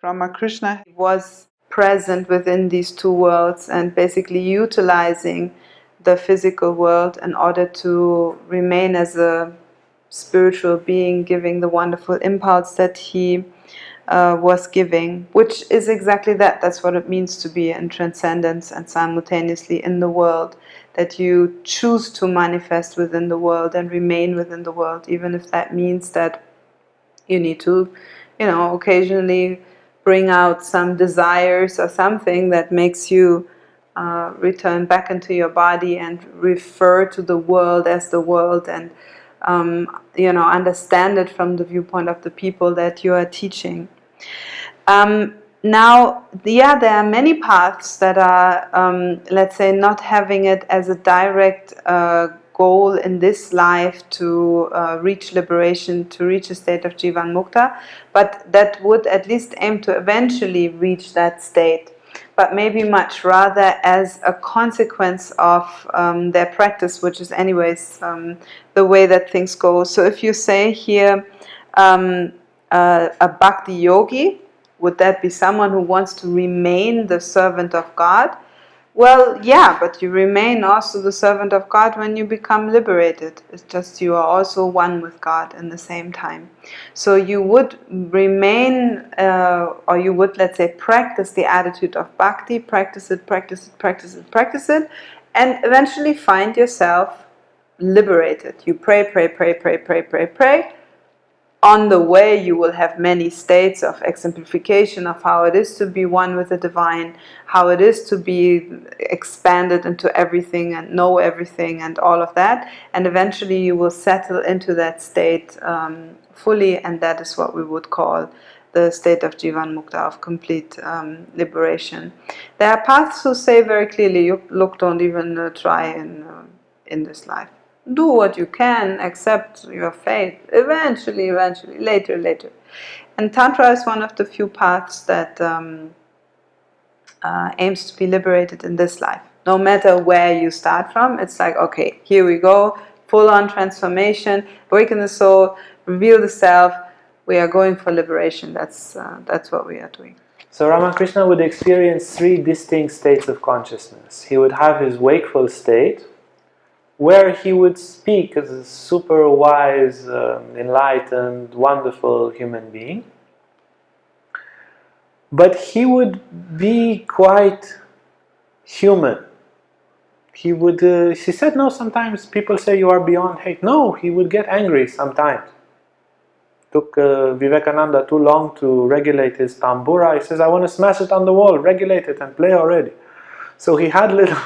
Ramakrishna was present within these two worlds and basically utilizing the physical world in order to remain as a spiritual being, giving the wonderful impulse that he was giving, which is exactly that. That's what it means to be in transcendence and simultaneously in the world, that you choose to manifest within the world and remain within the world, even if that means that you need to, occasionally bring out some desires or something that makes you return back into your body and refer to the world as the world, and understand it from the viewpoint of the people that you are teaching. Now, there are many paths that are, let's say, not having it as a direct goal in this life to reach liberation, to reach a state of Jivan Mukta, but that would at least aim to eventually reach that state, but maybe much rather as a consequence of their practice, which is anyways the way that things go. So if you say here a bhakti yogi, would that be someone who wants to remain the servant of God? Well, yeah, but you remain also the servant of God when you become liberated. It's just you are also one with God in the same time. So you would remain, or you would, let's say, practice the attitude of bhakti, practice it, and eventually find yourself liberated. You pray, on the way you will have many states of exemplification of how it is to be one with the divine, how it is to be expanded into everything and know everything and all of that, and eventually you will settle into that state fully, and that is what we would call the state of Jivan Mukta, of complete liberation. There are paths who say very clearly, look, don't even try in this life. Do what you can, accept your fate. Eventually, later. And Tantra is one of the few paths that aims to be liberated in this life. No matter where you start from, it's like, okay, here we go, full-on transformation, awaken the soul, reveal the self. We are going for liberation. That's what we are doing. So Ramakrishna would experience three distinct states of consciousness. He would have his wakeful state, where he would speak as a super wise, enlightened, wonderful human being. But he would be quite human. He said, no, sometimes people say you are beyond hate. No, he would get angry sometimes. Took Vivekananda too long to regulate his tambura. He says, I want to smash it on the wall, regulate it and play already. So he had little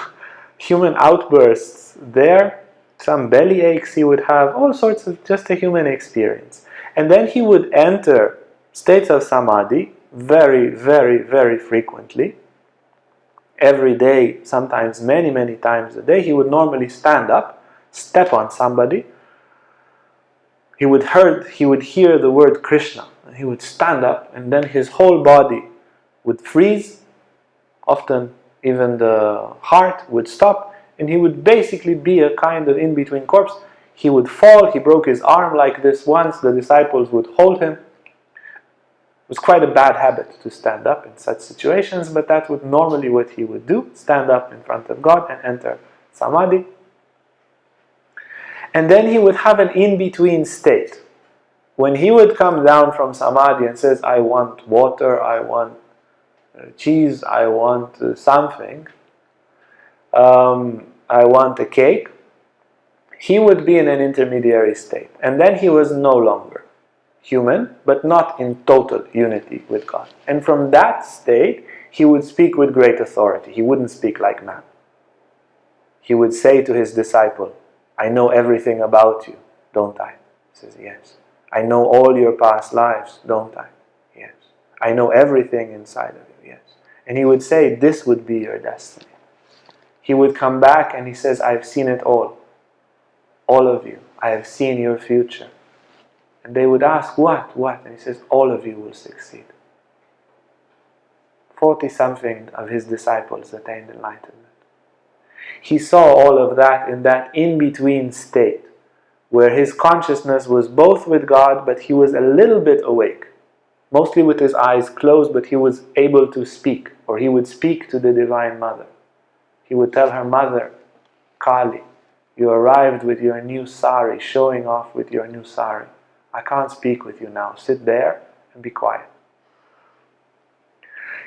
human outbursts there, some belly aches he would have, all sorts of just a human experience. And then he would enter states of samadhi very, very, very frequently. Every day, sometimes many times a day, he would normally stand up, step on somebody. He would hear the word Krishna, and he would stand up, and then his whole body would freeze. Often even the heart would stop, and he would basically be a kind of in-between corpse. He would fall. He broke his arm like this once. The disciples would hold him. It was quite a bad habit to stand up in such situations, but that would normally what he would do, stand up in front of God and enter samadhi. And then he would have an in-between state. When he would come down from samadhi and says, I want water, I want cheese, I want something, I want a cake, he would be in an intermediary state. And then he was no longer human, but not in total unity with God. And from that state, he would speak with great authority. He wouldn't speak like man. He would say to his disciple, I know everything about you, don't I? He says, yes. I know all your past lives, don't I? Yes. I know everything inside of you, yes. And he would say, this would be your destiny. He would come back and he says, I've seen it all of you. I have seen your future. And they would ask, what? And he says, all of you will succeed. 40-something of his disciples attained enlightenment. He saw all of that in that in-between state, where his consciousness was both with God, but he was a little bit awake. mostly with his eyes closed, but he was able to speak, or he would speak to the Divine Mother. He would tell her, Mother, Kali, you arrived with your new sari, showing off with your new sari. I can't speak with you now. Sit there and be quiet.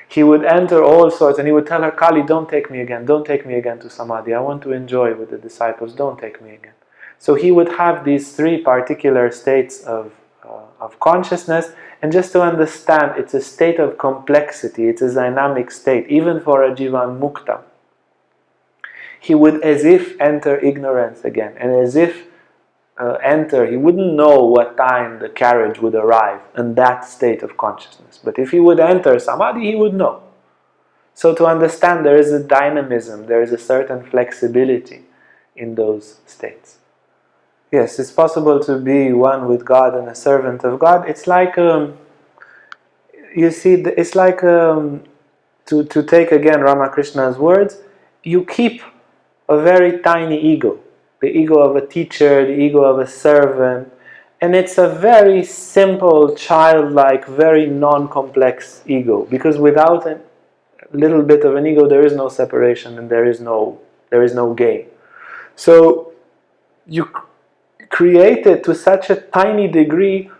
He would enter all sorts, and he would tell her, Kali, don't take me again. Don't take me again to Samadhi. I want to enjoy with the disciples. Don't take me again. So he would have these three particular states of consciousness, and just to understand, it's a state of complexity. It's a dynamic state, even for a Jivan Mukta. He would as if enter ignorance again, and as if he wouldn't know what time the carriage would arrive in that state of consciousness. But if he would enter Samadhi, he would know. So to understand, there is a dynamism, there is a certain flexibility in those states. Yes, it's possible to be one with God and a servant of God. It's like, you see, it's like, to take again Ramakrishna's words, you keep a very tiny ego. The ego of a teacher, the ego of a servant. And it's a very simple, childlike, very non-complex ego. Because without a little bit of an ego, there is no separation and there is no gain. So you create it to such a tiny degree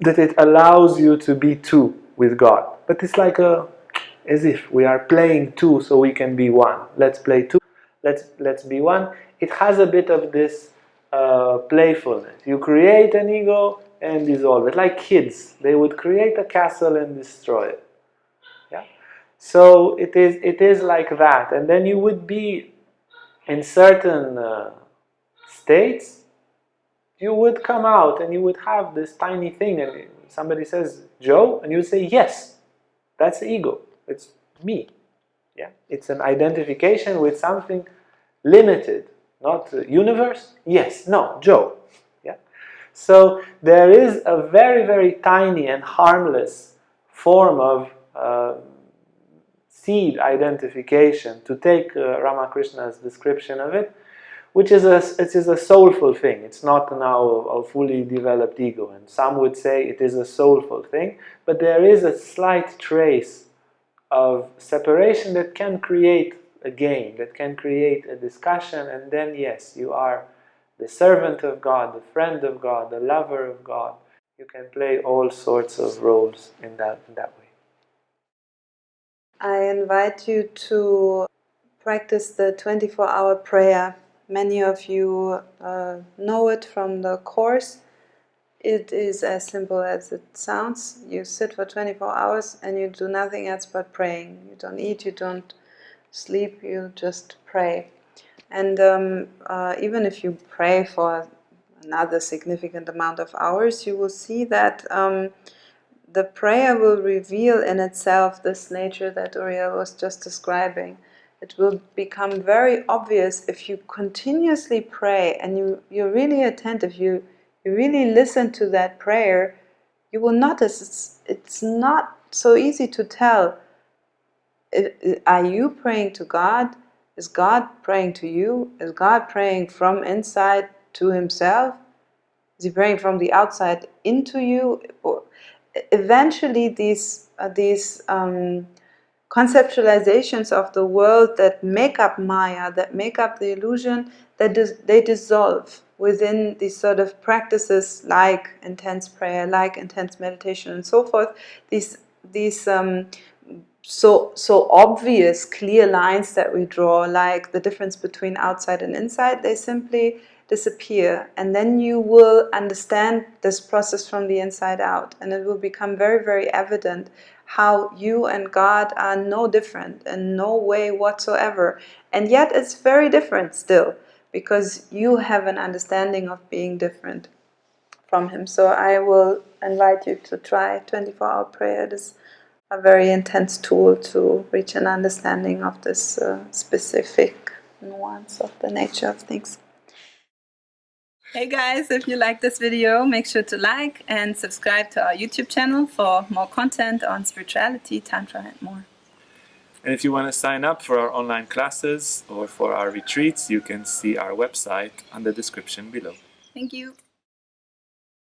that it allows you to be two with God. But it's like as if we are playing two so we can be one. Let's play two. Let's be one. It has a bit of this playfulness. You create an ego and dissolve it. Like kids, they would create a castle and destroy it. Yeah. So it is like that. And then you would be in certain states. You would come out and you would have this tiny thing, and somebody says, Joe, and you would say, yes, that's the ego. It's me. Yeah. It's an identification with something limited, not universe. Yes, no, Joe. Yeah. So there is a very, very tiny and harmless form of seed identification, to take Ramakrishna's description of it, which is a soulful thing. It's not now a fully developed ego, and some would say it is a soulful thing, but there is a slight trace of separation that can create a game, that can create a discussion, and then yes, you are the servant of God, the friend of God, the lover of God. You can play all sorts of roles in that way. I invite you to practice the 24-hour prayer. Many of you know it from the course. It is as simple as it sounds. You sit for 24 hours and you do nothing else but praying. You don't eat, you don't sleep, you just pray. And even if you pray for another significant amount of hours, you will see that the prayer will reveal in itself this nature that Uriel was just describing. It will become very obvious if you continuously pray and you're really attentive, you really listen to that prayer. You will notice it's not so easy to tell. Are you praying to God? Is God praying to you? Is God praying from inside to himself? Is he praying from the outside into you? Or eventually these conceptualizations of the world that make up Maya, that make up the illusion, they dissolve within these sort of practices like intense prayer, like intense meditation and so forth. These so obvious, clear lines that we draw, like the difference between outside and inside, they simply disappear. And then you will understand this process from the inside out. And it will become very, very evident how you and God are no different in no way whatsoever. And yet it's very different still, because you have an understanding of being different from Him. So I will invite you to try 24-hour prayer. It is a very intense tool to reach an understanding of this specific nuance of the nature of things. Hey guys, if you like this video, make sure to like and subscribe to our YouTube channel for more content on spirituality, Tantra and more. And if you want to sign up for our online classes or for our retreats, you can see our website on the description below. Thank you.